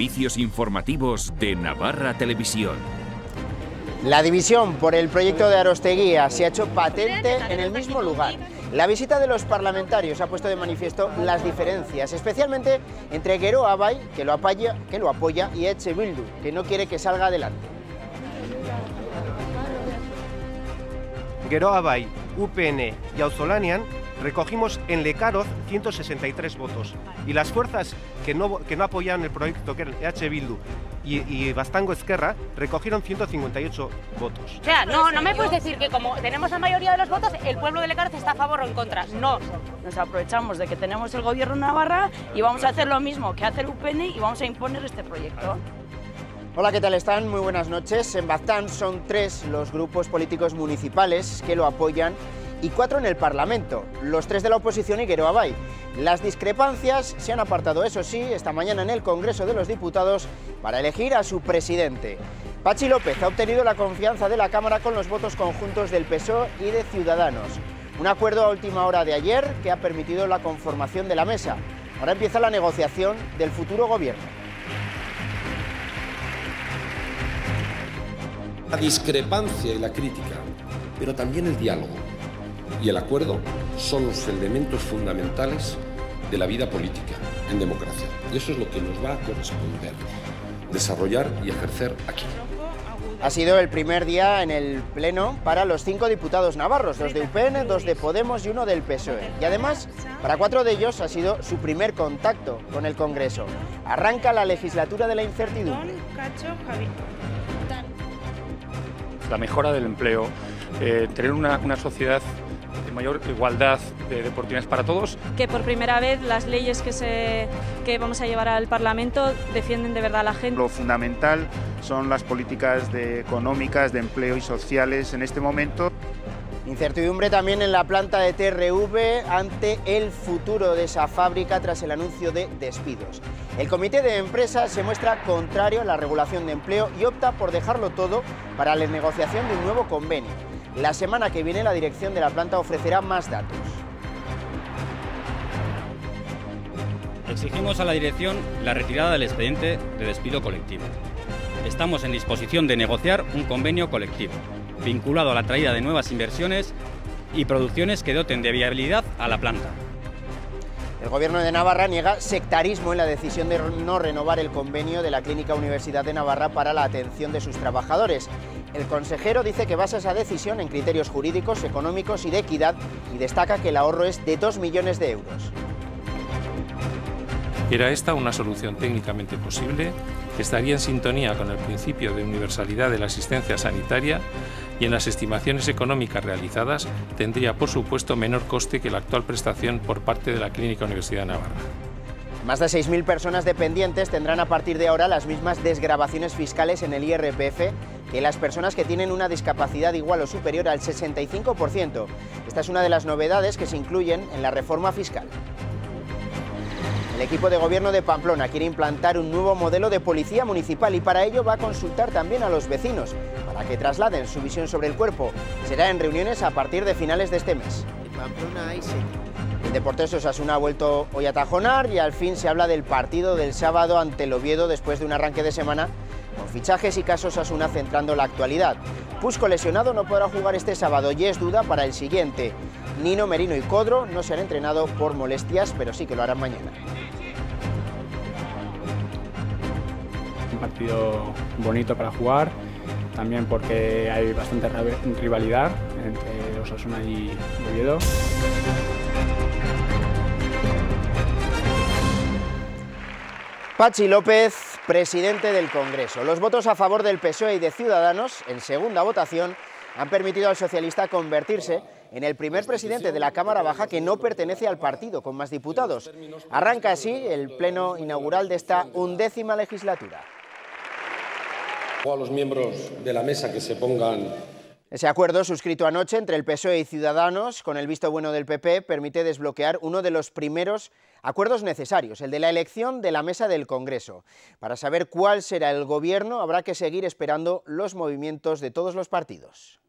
servicios informativos de Navarra Televisión. La división por el proyecto de Arosteguía se ha hecho patente en el mismo lugar. La visita de los parlamentarios ha puesto de manifiesto las diferencias, especialmente entre Geroa Bai, que lo apoya, y EH Bildu, que no quiere que salga adelante. Geroa Bai, UPN y Auzolanean recogimos en Lecaroz 163 votos y las fuerzas que no apoyaron el proyecto, que eran EH Bildu y Bastango Ezquerra, recogieron 158 votos. O sea, no me puedes decir que como tenemos la mayoría de los votos, el pueblo de Lecaroz está a favor o en contra. No. Nos aprovechamos de que tenemos el gobierno de Navarra y vamos a hacer lo mismo que hace el UPN y vamos a imponer este proyecto. Hola, ¿qué tal están? Muy buenas noches. En Baztán son 3 los grupos políticos municipales que lo apoyan y 4 en el Parlamento, los 3 de la oposición y Geroa Bai. Las discrepancias se han apartado, eso sí, esta mañana en el Congreso de los Diputados para elegir a su presidente. Patxi López ha obtenido la confianza de la Cámara con los votos conjuntos del PSOE y de Ciudadanos. Un acuerdo a última hora de ayer que ha permitido la conformación de la mesa. Ahora empieza la negociación del futuro gobierno. La discrepancia y la crítica, pero también el diálogo y el acuerdo son los elementos fundamentales de la vida política en democracia. Y eso es lo que nos va a corresponder desarrollar y ejercer aquí. Ha sido el primer día en el Pleno para los 5 diputados navarros, 2 de UPN, 2 de Podemos y 1 del PSOE. Y además, para 4 de ellos ha sido su primer contacto con el Congreso. Arranca la legislatura de la incertidumbre. La mejora del empleo, tener una sociedad de mayor igualdad de oportunidades para todos. Que por primera vez las leyes que vamos a llevar al Parlamento defienden de verdad a la gente. Lo fundamental son las políticas económicas, de empleo y sociales en este momento. Incertidumbre también en la planta de TRV ante el futuro de esa fábrica tras el anuncio de despidos. El comité de empresa se muestra contrario a la regulación de empleo y opta por dejarlo todo para la negociación de un nuevo convenio. La semana que viene la dirección de la planta ofrecerá más datos. Exigimos a la dirección la retirada del expediente de despido colectivo. Estamos en disposición de negociar un convenio colectivo, vinculado a la traída de nuevas inversiones y producciones que doten de viabilidad a la planta. El Gobierno de Navarra niega sectarismo en la decisión de no renovar el convenio de la Clínica Universidad de Navarra para la atención de sus trabajadores. El consejero dice que basa esa decisión en criterios jurídicos, económicos y de equidad y destaca que el ahorro es de 2 millones de euros. Era esta una solución técnicamente posible, que estaría en sintonía con el principio de universalidad de la asistencia sanitaria y en las estimaciones económicas realizadas tendría, por supuesto, menor coste que la actual prestación por parte de la Clínica Universidad de Navarra. Más de 6.000 personas dependientes tendrán a partir de ahora las mismas desgravaciones fiscales en el IRPF que las personas que tienen una discapacidad igual o superior al 65%. Esta es una de las novedades que se incluyen en la reforma fiscal. El equipo de gobierno de Pamplona quiere implantar un nuevo modelo de policía municipal y para ello va a consultar también a los vecinos para que trasladen su visión sobre el cuerpo. Será en reuniones a partir de finales de este mes. En Pamplona hay 7. El Deportes Osasuna ha vuelto hoy a Tajonar y al fin se habla del partido del sábado ante el Oviedo después de un arranque de semana con fichajes y casos Osasuna centrando la actualidad. Pusco lesionado no podrá jugar este sábado y es duda para el siguiente. Nino, Merino y Codro no se han entrenado por molestias, pero sí que lo harán mañana. Un partido bonito para jugar, también porque hay bastante rivalidad entre Osasuna y Oviedo. Patxi López, presidente del Congreso. Los votos a favor del PSOE y de Ciudadanos, en segunda votación, han permitido al socialista convertirse en el primer presidente de la Cámara Baja que no pertenece al partido, con más diputados. Arranca así el pleno inaugural de esta 11ª legislatura. A los miembros de la mesa que se pongan. Ese acuerdo, suscrito anoche entre el PSOE y Ciudadanos, con el visto bueno del PP, permite desbloquear uno de los primeros acuerdos necesarios, el de la elección de la mesa del Congreso. Para saber cuál será el gobierno, habrá que seguir esperando los movimientos de todos los partidos.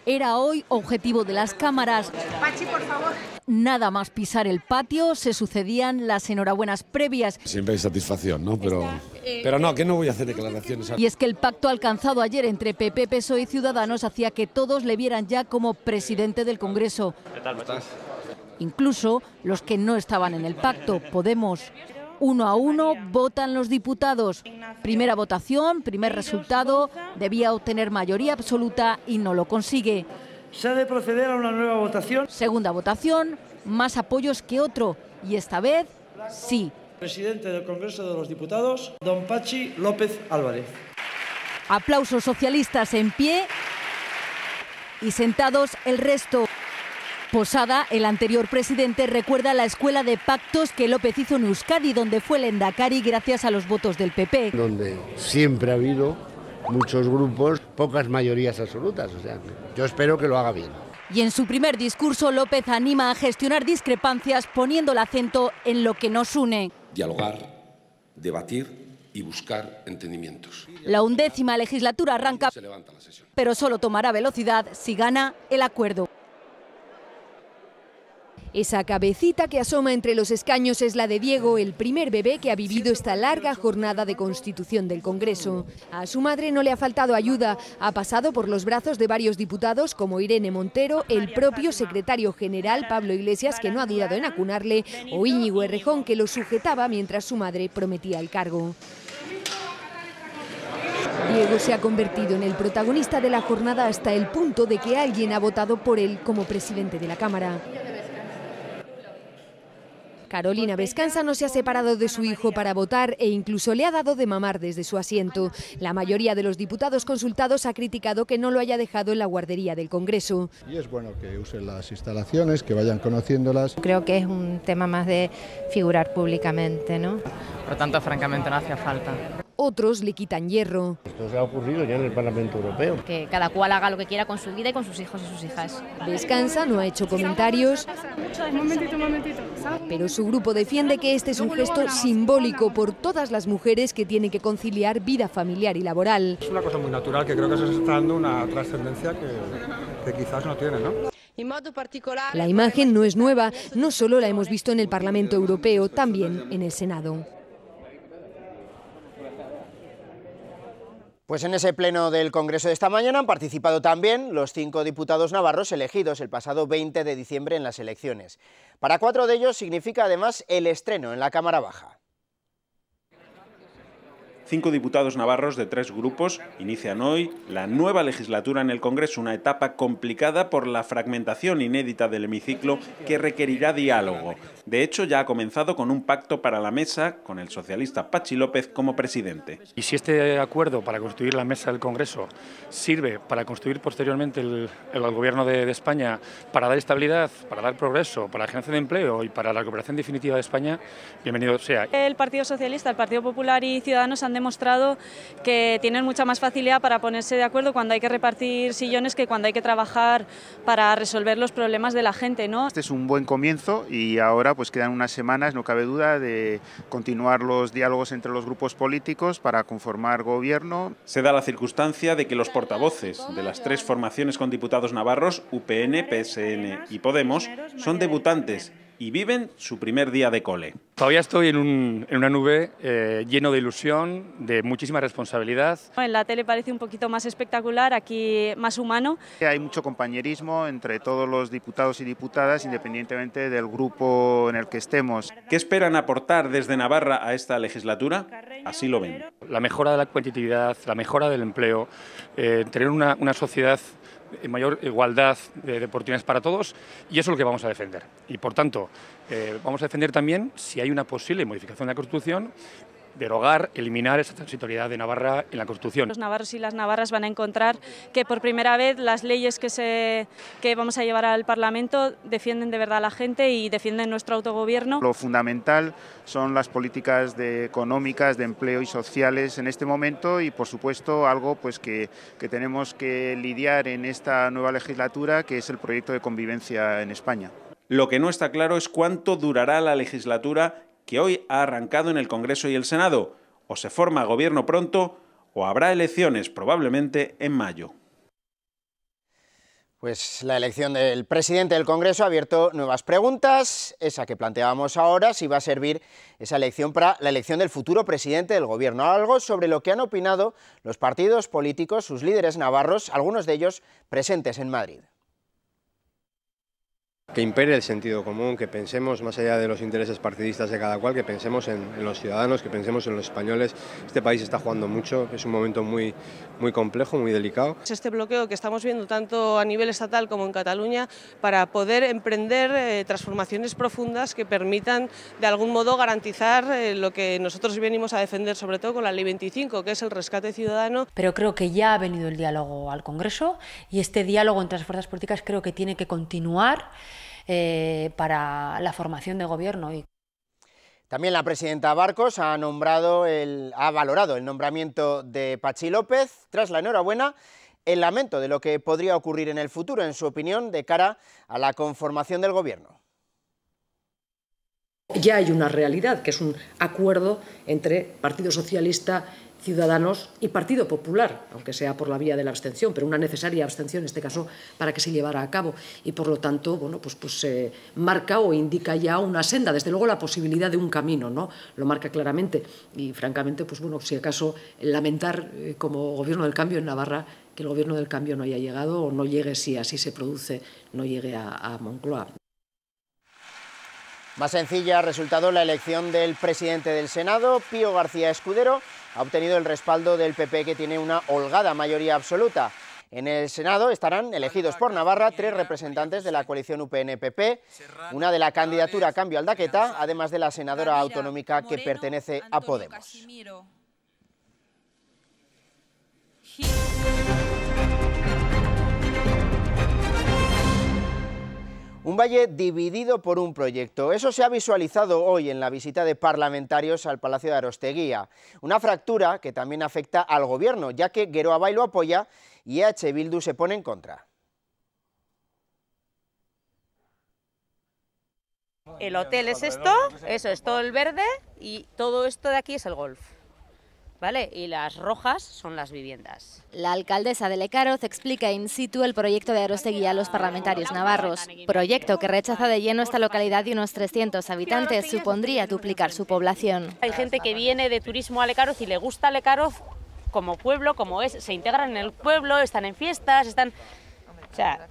era hoy objetivo de las cámaras. Pachi, por favor. Nada más pisar el patio, se sucedían las enhorabuenas previas. Siempre hay satisfacción, ¿no? Pero no, que no voy a hacer declaraciones. Y es que el pacto alcanzado ayer entre PP, PSOE y Ciudadanos hacía que todos le vieran ya como presidente del Congreso. ¿Qué tal estás? Incluso los que no estaban en el pacto, Podemos. 1 a 1 votan los diputados. Primera votación, primer resultado, debía obtener mayoría absoluta y no lo consigue. Se ha de proceder a una nueva votación. Segunda votación, más apoyos que otro, y esta vez sí. Presidente del Congreso de los Diputados, don Pachi López Álvarez. Aplausos socialistas en pie y sentados el resto. Posada, el anterior presidente, recuerda la escuela de pactos que López hizo en Euskadi, donde fue el Endacari gracias a los votos del PP. Donde siempre ha habido muchos grupos, pocas mayorías absolutas. O sea, yo espero que lo haga bien. Y en su primer discurso, López anima a gestionar discrepancias poniendo el acento en lo que nos une. Dialogar, debatir y buscar entendimientos. La 11ª legislatura arranca, pero solo tomará velocidad si gana el acuerdo. Esa cabecita que asoma entre los escaños es la de Diego, el primer bebé que ha vivido esta larga jornada de constitución del Congreso. A su madre no le ha faltado ayuda, ha pasado por los brazos de varios diputados como Irene Montero, el propio secretario general Pablo Iglesias, que no ha dudado en acunarle, o Íñigo Errejón, que lo sujetaba mientras su madre prometía el cargo. Diego se ha convertido en el protagonista de la jornada hasta el punto de que alguien ha votado por él como presidente de la Cámara. Carolina Vescanza no se ha separado de su hijo para votar e incluso le ha dado de mamar desde su asiento. La mayoría de los diputados consultados ha criticado que no lo haya dejado en la guardería del Congreso. Y es bueno que usen las instalaciones, que vayan conociéndolas. Creo que es un tema más de figurar públicamente, ¿no? Por lo tanto, francamente, no hacía falta. Otros le quitan hierro. Esto se ha ocurrido ya en el Parlamento Europeo. Que cada cual haga lo que quiera con su vida y con sus hijos y sus hijas. Vescanza no ha hecho comentarios, pero su grupo defiende que este es un gesto simbólico por todas las mujeres que tienen que conciliar vida familiar y laboral. Es una cosa muy natural que creo que se está dando una trascendencia que quizás no tiene, ¿no? La imagen no es nueva, no solo la hemos visto en el Parlamento Europeo, también en el Senado. Pues en ese pleno del Congreso de esta mañana han participado también los 5 diputados navarros elegidos el pasado 20 de diciembre en las elecciones. Para 4 de ellos significa además el estreno en la Cámara Baja. 5 diputados navarros de 3 grupos inician hoy la nueva legislatura en el Congreso, una etapa complicada por la fragmentación inédita del hemiciclo que requerirá diálogo. De hecho, ya ha comenzado con un pacto para la mesa con el socialista Pachi López como presidente. Y si este acuerdo para constituir la mesa del Congreso sirve para construir posteriormente el gobierno de España, para dar estabilidad, para dar progreso, para la generación de empleo y para la recuperación definitiva de España, bienvenido sea. El Partido Socialista, el Partido Popular y Ciudadanos han demostrado que tienen mucha más facilidad para ponerse de acuerdo cuando hay que repartir sillones que cuando hay que trabajar para resolver los problemas de la gente, ¿no? Este es un buen comienzo y ahora pues quedan unas semanas, no cabe duda, de continuar los diálogos entre los grupos políticos para conformar gobierno. Se da la circunstancia de que los portavoces de las 3 formaciones con diputados navarros, UPN, PSN y Podemos, son debutantes y viven su primer día de cole. Todavía estoy en una nube lleno de ilusión, de muchísima responsabilidad. En la tele parece un poquito más espectacular, aquí más humano. Hay mucho compañerismo entre todos los diputados y diputadas, independientemente del grupo en el que estemos. ¿Qué esperan aportar desde Navarra a esta legislatura? Así lo ven. La mejora de la competitividad, la mejora del empleo, tener una sociedad en mayor igualdad de oportunidades para todos, y eso es lo que vamos a defender. Y por tanto, vamos a defender también, si hay una posible modificación de la Constitución, derogar, eliminar esa transitoriedad de Navarra en la Constitución. Los navarros y las navarras van a encontrar que por primera vez las leyes que vamos a llevar al Parlamento defienden de verdad a la gente y defienden nuestro autogobierno. Lo fundamental son las políticas económicas, de empleo y sociales en este momento y por supuesto algo pues que tenemos que lidiar en esta nueva legislatura, que es el proyecto de convivencia en España. Lo que no está claro es cuánto durará la legislatura que hoy ha arrancado en el Congreso y el Senado. O se forma gobierno pronto o habrá elecciones probablemente en mayo. Pues la elección del presidente del Congreso ha abierto nuevas preguntas. Esa que planteábamos ahora, si va a servir esa elección para la elección del futuro presidente del Gobierno. Algo sobre lo que han opinado los partidos políticos, sus líderes navarros, algunos de ellos presentes en Madrid. Que impere el sentido común, que pensemos más allá de los intereses partidistas de cada cual, que pensemos en los ciudadanos, que pensemos en los españoles. Este país está jugando mucho, es un momento muy complejo, muy delicado. Este bloqueo que estamos viendo tanto a nivel estatal como en Cataluña para poder emprender transformaciones profundas que permitan de algún modo garantizar lo que nosotros venimos a defender, sobre todo con la Ley 25, que es el rescate ciudadano. Pero creo que ya ha venido el diálogo al Congreso y este diálogo entre las fuerzas políticas creo que tiene que continuar para la formación de gobierno. También la presidenta Barcos ha valorado el nombramiento de Patxi López. Tras la enhorabuena, el lamento de lo que podría ocurrir en el futuro, en su opinión, de cara a la conformación del gobierno. Ya hay una realidad, que es un acuerdo entre Partido Socialista, Ciudadanos y Partido Popular, aunque sea por la vía de la abstención, pero una necesaria abstención en este caso para que se llevara a cabo y por lo tanto, bueno, pues marca o indica ya una senda, desde luego la posibilidad de un camino, ¿no? Lo marca claramente y francamente, pues bueno, si acaso lamentar como Gobierno del Cambio en Navarra que el Gobierno del Cambio no haya llegado o no llegue, si así se produce, no llegue a Moncloa. Más sencilla ha resultado la elección del presidente del Senado. Pío García Escudero ha obtenido el respaldo del PP, que tiene una holgada mayoría absoluta. En el Senado estarán elegidos por Navarra 3 representantes de la coalición UPN-PP, una de la candidatura Cambio Aldaqueta, además de la senadora autonómica que pertenece a Podemos. Un valle dividido por un proyecto. Eso se ha visualizado hoy en la visita de parlamentarios al Palacio de Arosteguía. Una fractura que también afecta al gobierno, ya que Geroa Bai lo apoya y EH Bildu se pone en contra. El hotel es esto, eso es todo el verde y todo esto de aquí es el golf. ¿Vale? Y las rojas son las viviendas. La alcaldesa de Lecaroz explica in situ el proyecto de Arosteguía a los parlamentarios navarros. Proyecto que rechaza de lleno esta localidad de unos 300 habitantes, supondría duplicar su población. Hay gente que viene de turismo a Lecaroz y le gusta Lecaroz como pueblo, como es, se integran en el pueblo, están en fiestas, están... O sea,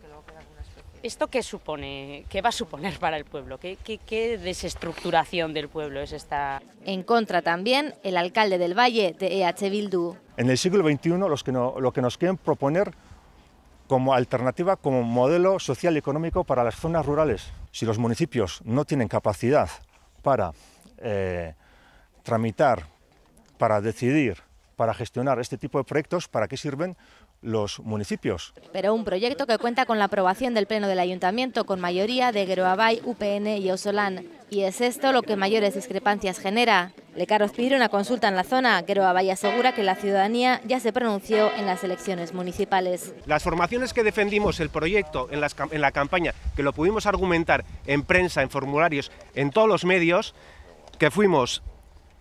¿esto qué supone? ¿Qué va a suponer para el pueblo? ¿Qué desestructuración del pueblo es esta? En contra también el alcalde del Valle de EH Bildu. En el siglo XXI lo que nos quieren proponer como alternativa, como modelo social y económico para las zonas rurales. Si los municipios no tienen capacidad para tramitar, para decidir, para gestionar este tipo de proyectos, ¿para qué sirven los municipios? Pero un proyecto que cuenta con la aprobación del Pleno del Ayuntamiento con mayoría de Geroa Bai, UPN y Auzolan. Y es esto lo que mayores discrepancias genera. Lecaroz pide una consulta en la zona. Geroa Bai asegura que la ciudadanía ya se pronunció en las elecciones municipales. Las formaciones que defendimos el proyecto en la campaña, que lo pudimos argumentar en prensa, en formularios, en todos los medios, que fuimos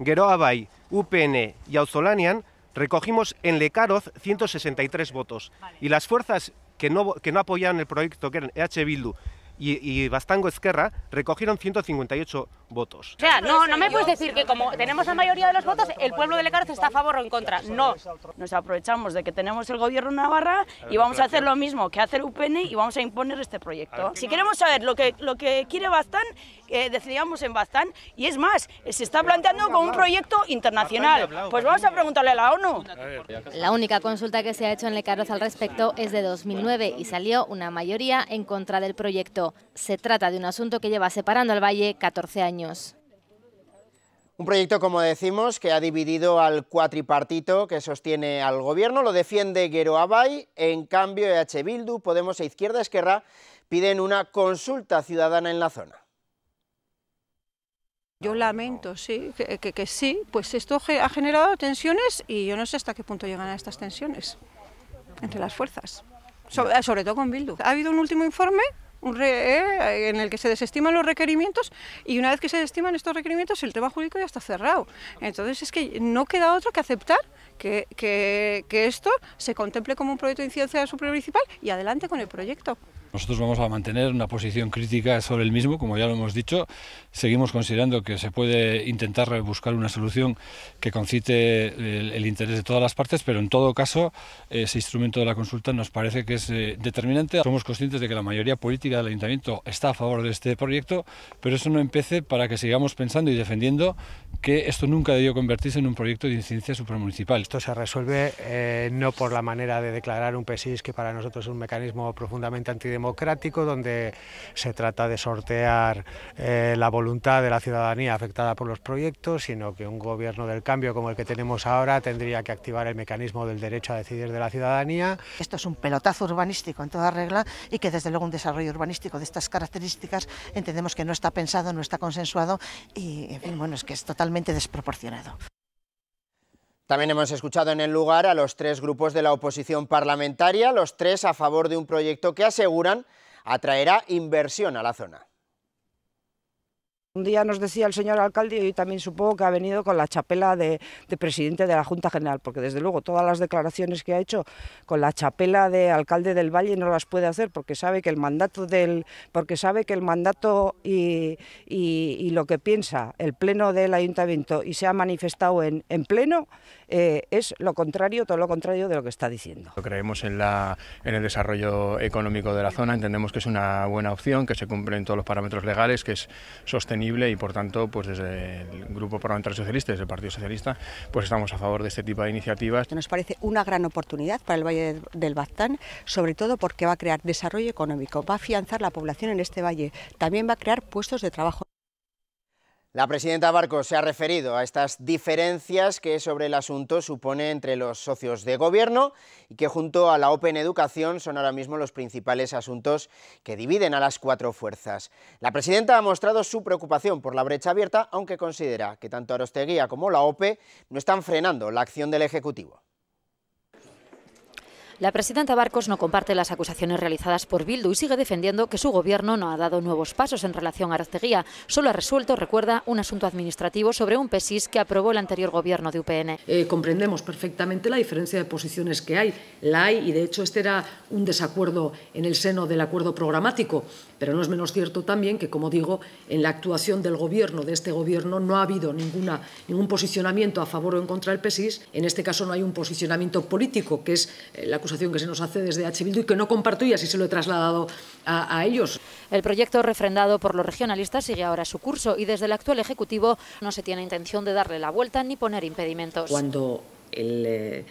Geroa Bai, UPN y Auzolanian, recogimos en Lecaroz 163 votos y las fuerzas que no apoyaron el proyecto, que eran EH Bildu y Bastango Ezquerra, recogieron 158 votos. O sea, no me puedes decir que como tenemos la mayoría de los votos, el pueblo de Lecaroz está a favor o en contra. No. Nos aprovechamos de que tenemos el gobierno de Navarra y vamos a hacer lo mismo que hace el UPN y vamos a imponer este proyecto. Si queremos saber lo que quiere Baztán, decidamos en Baztán, y es más, se está planteando como un proyecto internacional. Pues vamos a preguntarle a la ONU. La única consulta que se ha hecho en Lecaroz al respecto es de 2009 y salió una mayoría en contra del proyecto. Se trata de un asunto que lleva separando al Valle 14 años. Un proyecto, como decimos, que ha dividido al cuatripartito que sostiene al gobierno. Lo defiende Geroa Bai. En cambio, EH Bildu, Podemos e Izquierda Esquerra piden una consulta ciudadana en la zona. Yo lamento, sí, que sí, pues esto ha generado tensiones y yo no sé hasta qué punto llegan a estas tensiones entre las fuerzas, sobre todo con Bildu. Ha habido un último informe en el que se desestiman los requerimientos, y una vez que se desestiman estos requerimientos el tema jurídico ya está cerrado. Entonces es que no queda otro que aceptar que esto se contemple como un proyecto de incidencia supramunicipal y adelante con el proyecto. Nosotros vamos a mantener una posición crítica sobre el mismo, como ya lo hemos dicho. Seguimos considerando que se puede intentar buscar una solución que concite el interés de todas las partes, pero en todo caso ese instrumento de la consulta nos parece que es determinante. Somos conscientes de que la mayoría política del Ayuntamiento está a favor de este proyecto, pero eso no empece para que sigamos pensando y defendiendo que esto nunca debió convertirse en un proyecto de incidencia supramunicipal. Esto se resuelve no por la manera de declarar un PSIS, que para nosotros es un mecanismo profundamente antidemocrático, donde se trata de sortear la voluntad de la ciudadanía afectada por los proyectos, sino que un gobierno del cambio como el que tenemos ahora tendría que activar el mecanismo del derecho a decidir de la ciudadanía. Esto es un pelotazo urbanístico en toda regla y que desde luego un desarrollo urbanístico de estas características entendemos que no está pensado, no está consensuado y, en fin, bueno, es que es totalmente desproporcionado. También hemos escuchado en el lugar a los 3 grupos de la oposición parlamentaria, los 3 a favor de un proyecto que aseguran atraerá inversión a la zona. Un día nos decía el señor alcalde, y hoy también supongo que ha venido con la chapela de presidente de la Junta General, porque desde luego todas las declaraciones que ha hecho con la chapela de alcalde del Valle no las puede hacer, porque sabe que el mandato y lo que piensa el pleno del ayuntamiento y se ha manifestado en pleno es lo contrario, todo lo contrario de lo que está diciendo. Creemos en el desarrollo económico de la zona, entendemos que es una buena opción, que se cumplen todos los parámetros legales, que es sostenible y por tanto pues desde el Grupo Parlamentario Socialista, desde el Partido Socialista, pues estamos a favor de este tipo de iniciativas. Nos parece una gran oportunidad para el Valle del Baztán, sobre todo porque va a crear desarrollo económico, va a afianzar la población en este valle, también va a crear puestos de trabajo. La presidenta Barcos se ha referido a estas diferencias que sobre el asunto supone entre los socios de gobierno y que junto a la Open Educación son ahora mismo los principales asuntos que dividen a las 4 fuerzas. La presidenta ha mostrado su preocupación por la brecha abierta, aunque considera que tanto Arosteguía como la OPE no están frenando la acción del Ejecutivo. La presidenta Barcos no comparte las acusaciones realizadas por Bildu y sigue defendiendo que su gobierno no ha dado nuevos pasos en relación a Arosteguía. Solo ha resuelto, recuerda, un asunto administrativo sobre un PSIS que aprobó el anterior gobierno de UPN. Comprendemos perfectamente la diferencia de posiciones que hay. La hay y de hecho este era un desacuerdo en el seno del acuerdo programático. Pero no es menos cierto también que, como digo, en la actuación del gobierno, de este gobierno, no ha habido ningún posicionamiento a favor o en contra del PSIS. En este caso no hay un posicionamiento político, que es la acusación que se nos hace desde H. Bildu y que no comparto y así se lo he trasladado a ellos. El proyecto refrendado por los regionalistas sigue ahora su curso y desde el actual Ejecutivo no se tiene intención de darle la vuelta ni poner impedimentos. Cuando el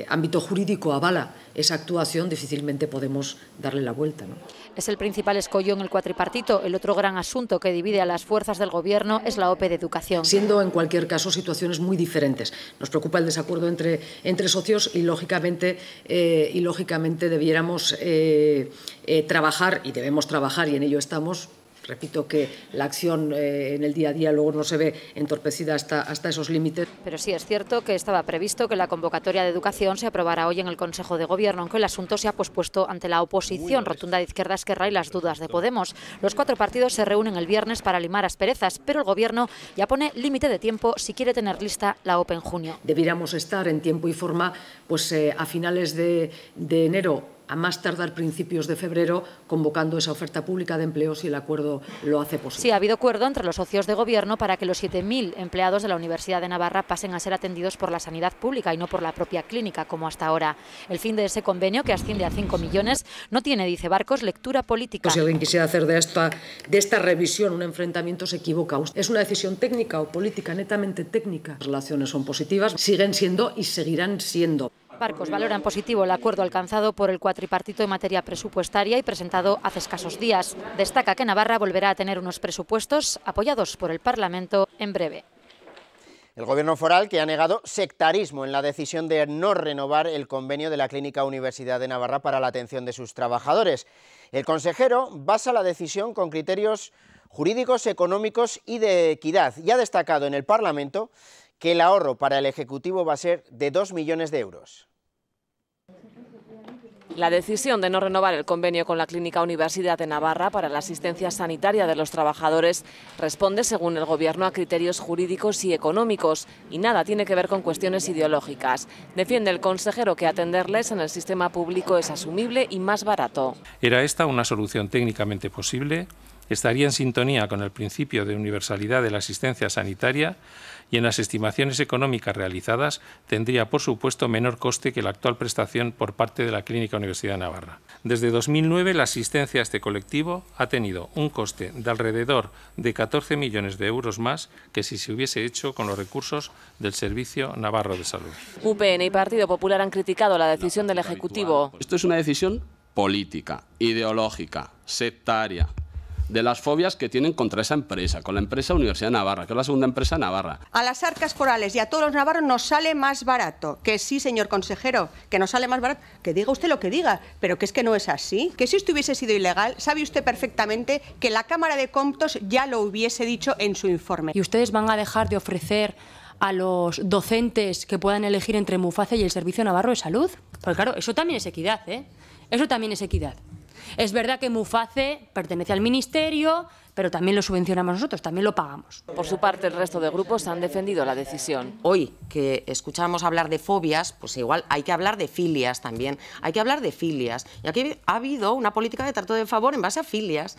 ámbito jurídico avala esa actuación, difícilmente podemos darle la vuelta, ¿no? Es el principal escollo en el cuatripartito. El otro gran asunto que divide a las fuerzas del Gobierno es la OPE de Educación. Siendo, en cualquier caso, situaciones muy diferentes. Nos preocupa el desacuerdo entre socios y, lógicamente debiéramos trabajar, y debemos trabajar, y en ello estamos. Repito que la acción en el día a día luego no se ve entorpecida hasta esos límites. Pero sí es cierto que estaba previsto que la convocatoria de educación se aprobara hoy en el Consejo de Gobierno, aunque el asunto se ha pospuesto ante la oposición rotunda de Izquierda Esquerra y las dudas de Podemos. Los 4 partidos se reúnen el viernes para limar asperezas, pero el Gobierno ya pone límite de tiempo si quiere tener lista la OPE en junio. Debiéramos estar en tiempo y forma pues, a finales de enero, a más tardar principios de febrero, convocando esa oferta pública de empleo si el acuerdo lo hace posible. Sí, ha habido acuerdo entre los socios de Gobierno para que los 7.000 empleados de la Universidad de Navarra pasen a ser atendidos por la sanidad pública y no por la propia clínica, como hasta ahora. El fin de ese convenio, que asciende a 5 millones, no tiene, dice Barcos, lectura política. Si alguien quisiera hacer de esta revisión un enfrentamiento, se equivoca. Es una decisión técnica o política, netamente técnica. Las relaciones son positivas, siguen siendo y seguirán siendo. Barcos valora en positivo el acuerdo alcanzado por el cuatripartito en materia presupuestaria y presentado hace escasos días. Destaca que Navarra volverá a tener unos presupuestos apoyados por el Parlamento en breve. El Gobierno foral, que ha negado sectarismo en la decisión de no renovar el convenio de la Clínica Universidad de Navarra para la atención de sus trabajadores. El consejero basa la decisión con criterios jurídicos, económicos y de equidad y ha destacado en el Parlamento que el ahorro para el Ejecutivo va a ser de 2 millones de euros. La decisión de no renovar el convenio con la Clínica Universidad de Navarra para la asistencia sanitaria de los trabajadores responde, según el Gobierno, a criterios jurídicos y económicos y nada tiene que ver con cuestiones ideológicas. Defiende el consejero que atenderles en el sistema público es asumible y más barato. Era esta una solución técnicamente posible, estaría en sintonía con el principio de universalidad de la asistencia sanitaria y en las estimaciones económicas realizadas tendría, por supuesto, menor coste que la actual prestación por parte de la Clínica Universidad de Navarra. Desde 2009, la asistencia a este colectivo ha tenido un coste de alrededor de 14 millones de euros más que si se hubiese hecho con los recursos del Servicio Navarro de Salud. UPN y Partido Popular han criticado la decisión del Ejecutivo. Esto es una decisión política, ideológica, sectaria, de las fobias que tienen contra esa empresa, con la empresa Universidad de Navarra, que es la segunda empresa en Navarra. A las arcas forales y a todos los navarros nos sale más barato. Que sí, señor consejero, que nos sale más barato. Que diga usted lo que diga, pero que es que no es así. Que si esto hubiese sido ilegal, sabe usted perfectamente que la Cámara de Comptos ya lo hubiese dicho en su informe. ¿Y ustedes van a dejar de ofrecer a los docentes que puedan elegir entre Muface y el Servicio Navarro de Salud? Porque claro, eso también es equidad, ¿eh? Eso también es equidad. Es verdad que Muface pertenece al Ministerio, pero también lo subvencionamos nosotros, también lo pagamos. Por su parte, el resto de grupos han defendido la decisión. Hoy que escuchamos hablar de fobias, pues igual hay que hablar de filias también. Hay que hablar de filias. Y aquí ha habido una política de trato de favor en base a filias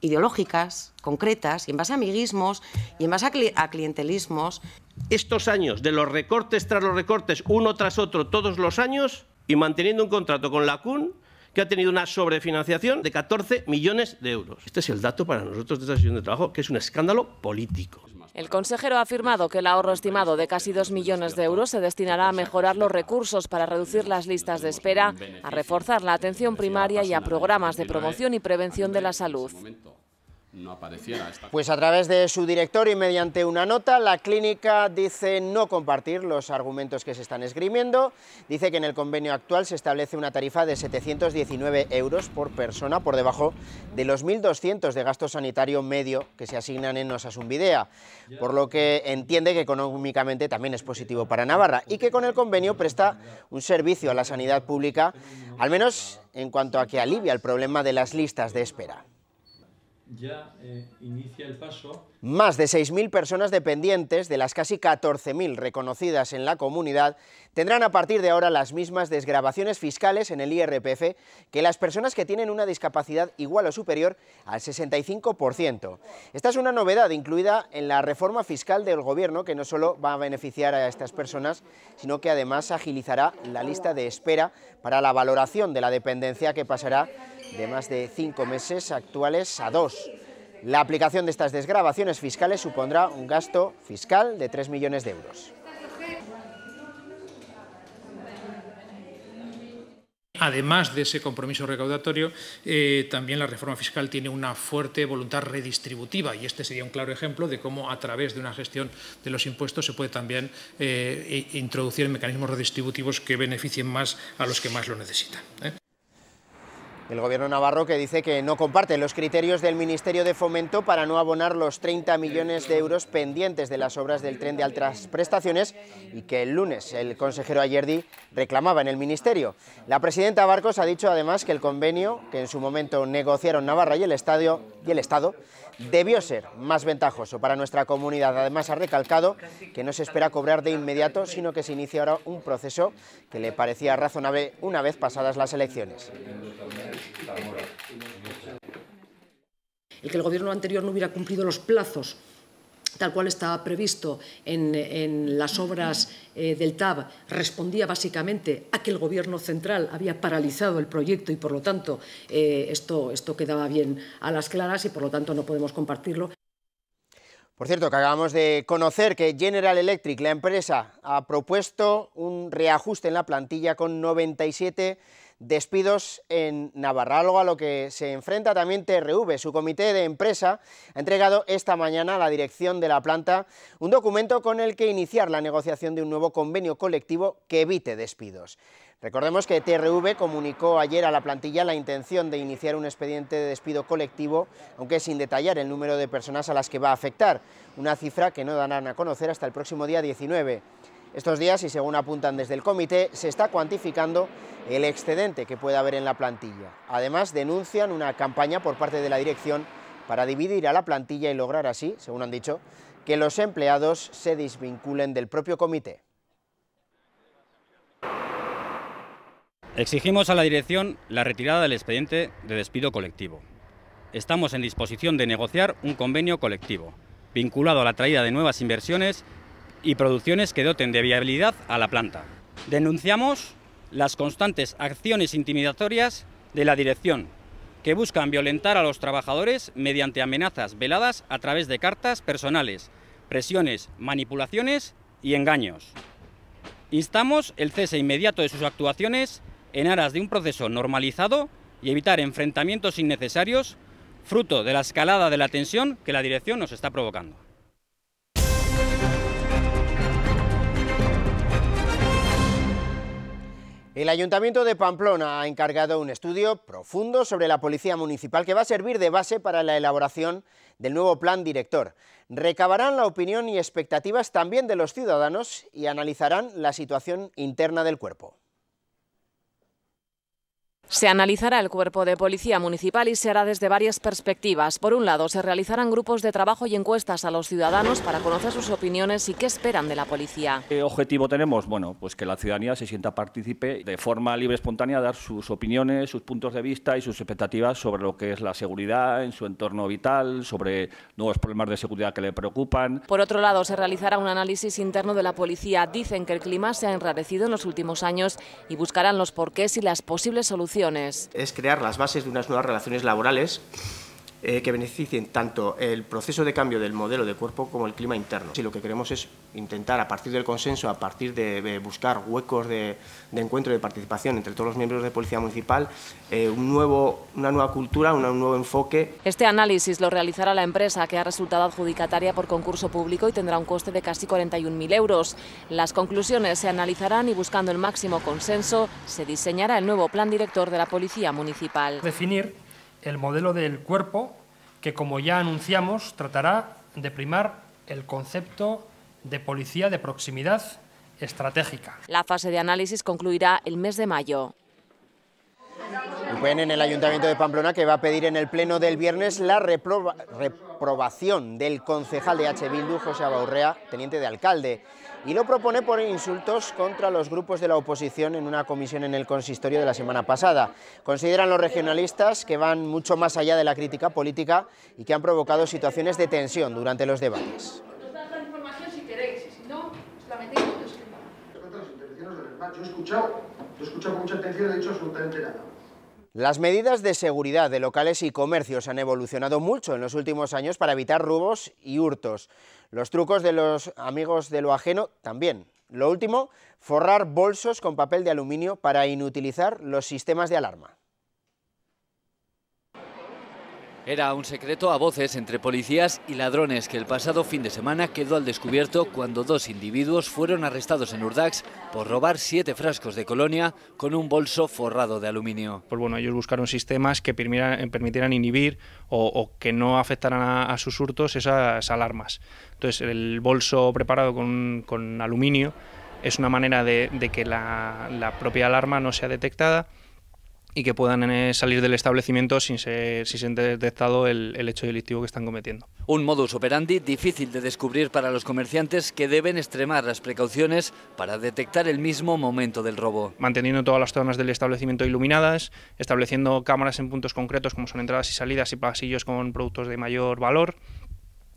ideológicas, concretas, y en base a amiguismos, y en base a clientelismos. Estos años de los recortes tras los recortes, uno tras otro, todos los años, y manteniendo un contrato con la CUN, que ha tenido una sobrefinanciación de 14 millones de euros. Este es el dato para nosotros de esta sesión de trabajo, que es un escándalo político. El consejero ha afirmado que el ahorro estimado de casi 2 millones de euros se destinará a mejorar los recursos para reducir las listas de espera, a reforzar la atención primaria y a programas de promoción y prevención de la salud. Pues a través de su director y mediante una nota, la clínica dice no compartir los argumentos que se están esgrimiendo. Dice que en el convenio actual se establece una tarifa de 719 euros por persona, por debajo de los 1.200 de gasto sanitario medio que se asignan en Osasun Bidea, por lo que entiende que económicamente también es positivo para Navarra y que con el convenio presta un servicio a la sanidad pública, al menos en cuanto a que alivia el problema de las listas de espera. Ya inicia el paso. Más de 6.000 personas dependientes, de las casi 14.000 reconocidas en la comunidad, tendrán a partir de ahora las mismas desgravaciones fiscales en el IRPF que las personas que tienen una discapacidad igual o superior al 65%. Esta es una novedad incluida en la reforma fiscal del Gobierno, que no solo va a beneficiar a estas personas, sino que además agilizará la lista de espera para la valoración de la dependencia, que pasará de más de 5 meses actuales a 2. La aplicación de estas desgravaciones fiscales supondrá un gasto fiscal de 3 millones de euros. Además de ese compromiso recaudatorio, también la reforma fiscal tiene una fuerte voluntad redistributiva, y este sería un claro ejemplo de cómo a través de una gestión de los impuestos se puede también introducir mecanismos redistributivos que beneficien más a los que más lo necesitan. El Gobierno navarro, que dice que no comparte los criterios del Ministerio de Fomento para no abonar los 30 millones de euros pendientes de las obras del tren de altas prestaciones, y que el lunes el consejero Ayerdi reclamaba en el Ministerio. La presidenta Barcos ha dicho además que el convenio que en su momento negociaron Navarra y el Estado debió ser más ventajoso para nuestra comunidad. Además ha recalcado que no se espera cobrar de inmediato, sino que se inicia ahora un proceso que le parecía razonable una vez pasadas las elecciones. El que el Gobierno anterior no hubiera cumplido los plazos tal cual estaba previsto en las obras del TAV respondía básicamente a que el Gobierno central había paralizado el proyecto y, por lo tanto, esto quedaba bien a las claras y, por lo tanto, no podemos compartirlo. Por cierto, que acabamos de conocer que General Electric, la empresa, ha propuesto un reajuste en la plantilla con 97 despidos en Navarra, algo a lo que se enfrenta también TRV. Su comité de empresa ha entregado esta mañana a la dirección de la planta un documento con el que iniciar la negociación de un nuevo convenio colectivo que evite despidos. Recordemos que TRV comunicó ayer a la plantilla la intención de iniciar un expediente de despido colectivo, aunque sin detallar el número de personas a las que va a afectar, una cifra que no darán a conocer hasta el próximo día 19. Estos días, y según apuntan desde el comité, se está cuantificando el excedente que puede haber en la plantilla. Además, denuncian una campaña por parte de la dirección para dividir a la plantilla y lograr así, según han dicho, que los empleados se desvinculen del propio comité. Exigimos a la dirección la retirada del expediente de despido colectivo. Estamos en disposición de negociar un convenio colectivo, vinculado a la traída de nuevas inversiones y producciones que doten de viabilidad a la planta. Denunciamos las constantes acciones intimidatorias de la dirección, que buscan violentar a los trabajadores mediante amenazas veladas a través de cartas personales, presiones, manipulaciones y engaños. Instamos el cese inmediato de sus actuaciones en aras de un proceso normalizado y evitar enfrentamientos innecesarios, fruto de la escalada de la tensión que la dirección nos está provocando. El Ayuntamiento de Pamplona ha encargado un estudio profundo sobre la Policía Municipal que va a servir de base para la elaboración del nuevo plan director. Recabarán la opinión y expectativas también de los ciudadanos y analizarán la situación interna del cuerpo. Se analizará el cuerpo de policía municipal y se hará desde varias perspectivas. Por un lado, se realizarán grupos de trabajo y encuestas a los ciudadanos para conocer sus opiniones y qué esperan de la policía. ¿Qué objetivo tenemos? Bueno, pues que la ciudadanía se sienta partícipe de forma libre y espontánea, dar sus opiniones, sus puntos de vista y sus expectativas sobre lo que es la seguridad en su entorno vital, sobre nuevos problemas de seguridad que le preocupan. Por otro lado, se realizará un análisis interno de la policía. Dicen que el clima se ha enrarecido en los últimos años y buscarán los porqués y las posibles soluciones. Es crear las bases de unas nuevas relaciones laborales que beneficien tanto el proceso de cambio del modelo de cuerpo como el clima interno. Y lo que queremos es intentar, a partir del consenso, a partir de buscar huecos de encuentro y de participación entre todos los miembros de Policía Municipal, una nueva cultura, un nuevo enfoque. Este análisis lo realizará la empresa, que ha resultado adjudicataria por concurso público y tendrá un coste de casi 41.000 euros. Las conclusiones se analizarán y, buscando el máximo consenso, se diseñará el nuevo plan director de la Policía Municipal. Definir el modelo del cuerpo que, como ya anunciamos, tratará de primar el concepto de policía de proximidad estratégica. La fase de análisis concluirá el mes de mayo. UPN en el Ayuntamiento de Pamplona, que va a pedir en el pleno del viernes la reprobación del concejal de H. Bildu, José Abaurrea, teniente de alcalde, y lo propone por insultos contra los grupos de la oposición en una comisión en el consistorio de la semana pasada. Consideran los regionalistas que van mucho más allá de la crítica política y que han provocado situaciones de tensión durante los debates. Nos da otra información si queréis, y si no, os la metéis cuando os quepa. Yo he escuchado con mucha atención y no he dicho absolutamente nada. Las medidas de seguridad de locales y comercios han evolucionado mucho en los últimos años para evitar robos y hurtos. Los trucos de los amigos de lo ajeno también. Lo último, forrar bolsos con papel de aluminio para inutilizar los sistemas de alarma. Era un secreto a voces entre policías y ladrones que el pasado fin de semana quedó al descubierto cuando dos individuos fueron arrestados en Urdax por robar 7 frascos de colonia con un bolso forrado de aluminio. Pues bueno, ellos buscaron sistemas que permitieran inhibir o que no afectaran a sus hurtos esas alarmas. Entonces, el bolso preparado con aluminio es una manera de que la propia alarma no sea detectada y que puedan salir del establecimiento sin ser detectado el hecho delictivo que están cometiendo. Un modus operandi difícil de descubrir para los comerciantes, que deben extremar las precauciones para detectar el mismo momento del robo. Manteniendo todas las zonas del establecimiento iluminadas, estableciendo cámaras en puntos concretos como son entradas y salidas y pasillos con productos de mayor valor,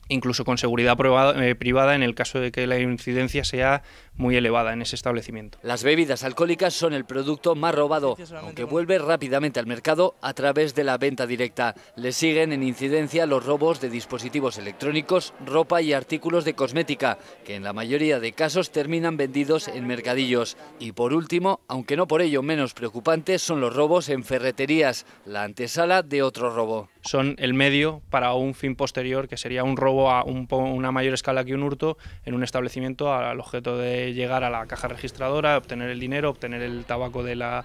incluso con seguridad privada en el caso de que la incidencia sea muy elevada en ese establecimiento. Las bebidas alcohólicas son el producto más robado, aunque vuelve rápidamente al mercado a través de la venta directa. Le siguen en incidencia los robos de dispositivos electrónicos, ropa y artículos de cosmética, que en la mayoría de casos terminan vendidos en mercadillos. Y por último, aunque no por ello menos preocupantes, son los robos en ferreterías, la antesala de otro robo. Son el medio para un fin posterior, que sería un robo a una mayor escala que un hurto en un establecimiento, al objeto de llegar a la caja registradora, obtener el dinero, obtener el tabaco de la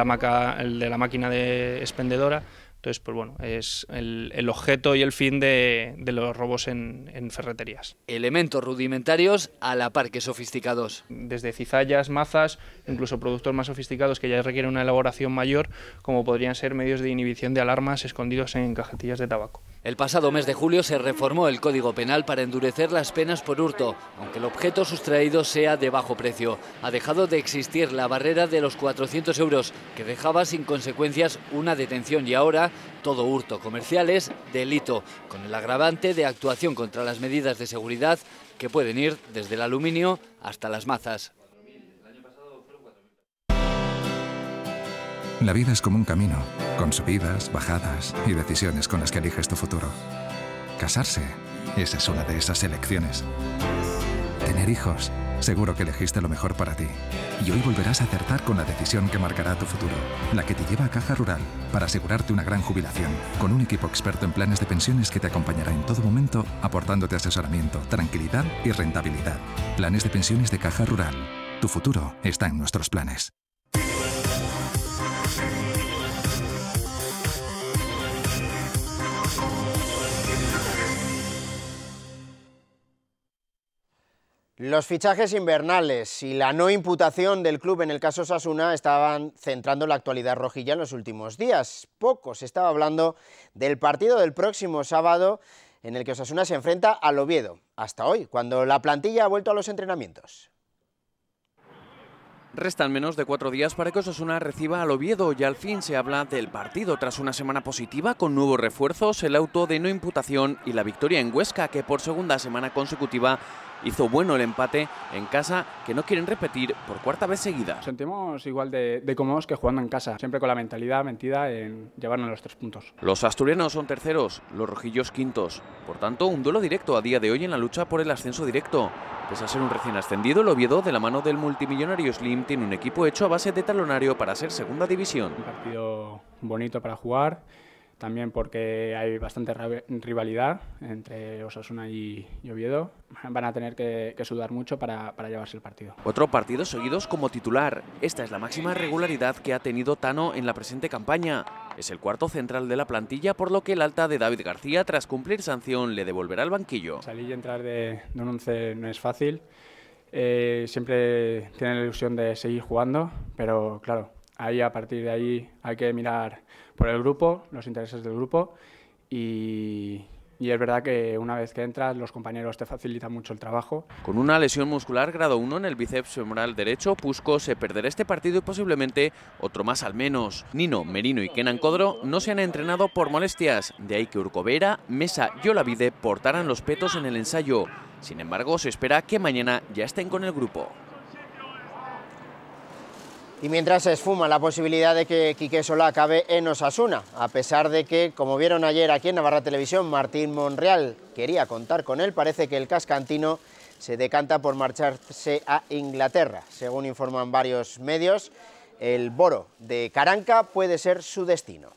máquina expendedora. Entonces, pues bueno, es el objeto y el fin de los robos en ferreterías. Elementos rudimentarios a la par que sofisticados. Desde cizallas, mazas, incluso productos más sofisticados que ya requieren una elaboración mayor, como podrían ser medios de inhibición de alarmas escondidos en cajetillas de tabaco. El pasado mes de julio se reformó el Código Penal para endurecer las penas por hurto, aunque el objeto sustraído sea de bajo precio. Ha dejado de existir la barrera de los 400 euros, que dejaba sin consecuencias una detención, y ahora todo hurto comercial es delito, con el agravante de actuación contra las medidas de seguridad que pueden ir desde el aluminio hasta las mazas. La vida es como un camino, con subidas, bajadas y decisiones con las que eliges tu futuro. Casarse, esa es una de esas elecciones. Tener hijos, seguro que elegiste lo mejor para ti. Y hoy volverás a acertar con la decisión que marcará tu futuro, la que te lleva a Caja Rural para asegurarte una gran jubilación, con un equipo experto en planes de pensiones que te acompañará en todo momento, aportándote asesoramiento, tranquilidad y rentabilidad. Planes de pensiones de Caja Rural. Tu futuro está en nuestros planes. Los fichajes invernales y la no imputación del club en el caso Osasuna estaban centrando la actualidad rojilla en los últimos días. Poco se estaba hablando del partido del próximo sábado en el que Osasuna se enfrenta al Oviedo, hasta hoy, cuando la plantilla ha vuelto a los entrenamientos. Restan menos de 4 días para que Osasuna reciba al Oviedo y al fin se habla del partido tras una semana positiva con nuevos refuerzos, el auto de no imputación y la victoria en Huesca, que por segunda semana consecutiva hizo bueno el empate en casa, que no quieren repetir por cuarta vez seguida. Nos sentimos igual de cómodos que jugando en casa, siempre con la mentalidad metida en llevarnos los 3 puntos. Los asturianos son terceros, los rojillos quintos. Por tanto, un duelo directo a día de hoy en la lucha por el ascenso directo. Pese a ser un recién ascendido, el Oviedo, de la mano del multimillonario Slim, tiene un equipo hecho a base de talonario para ser segunda división. Un partido bonito para jugar, también porque hay bastante rivalidad entre Osasuna y Oviedo. Van a tener que sudar mucho para llevarse el partido. 4 partidos seguidos como titular. Esta es la máxima regularidad que ha tenido Tano en la presente campaña. Es el cuarto central de la plantilla, por lo que el alta de David García, tras cumplir sanción, le devolverá al banquillo. Salir y entrar de un 11 no es fácil. Siempre tienen la ilusión de seguir jugando, pero claro, ahí a partir de ahí hay que mirar por el grupo, los intereses del grupo, y es verdad que una vez que entras los compañeros te facilitan mucho el trabajo. Con una lesión muscular grado 1 en el bíceps femoral derecho, Pusco se perderá este partido y posiblemente otro más al menos. Nino, Merino y Kenan Codro no se han entrenado por molestias, de ahí que Urcovera, Mesa y Olavide portaran los petos en el ensayo. Sin embargo, se espera que mañana ya estén con el grupo. Y mientras se esfuma la posibilidad de que Quique Solá acabe en Osasuna, a pesar de que, como vieron ayer aquí en Navarra Televisión, Martín Monreal quería contar con él, parece que el cascantino se decanta por marcharse a Inglaterra. Según informan varios medios, el Boro de Caranca puede ser su destino.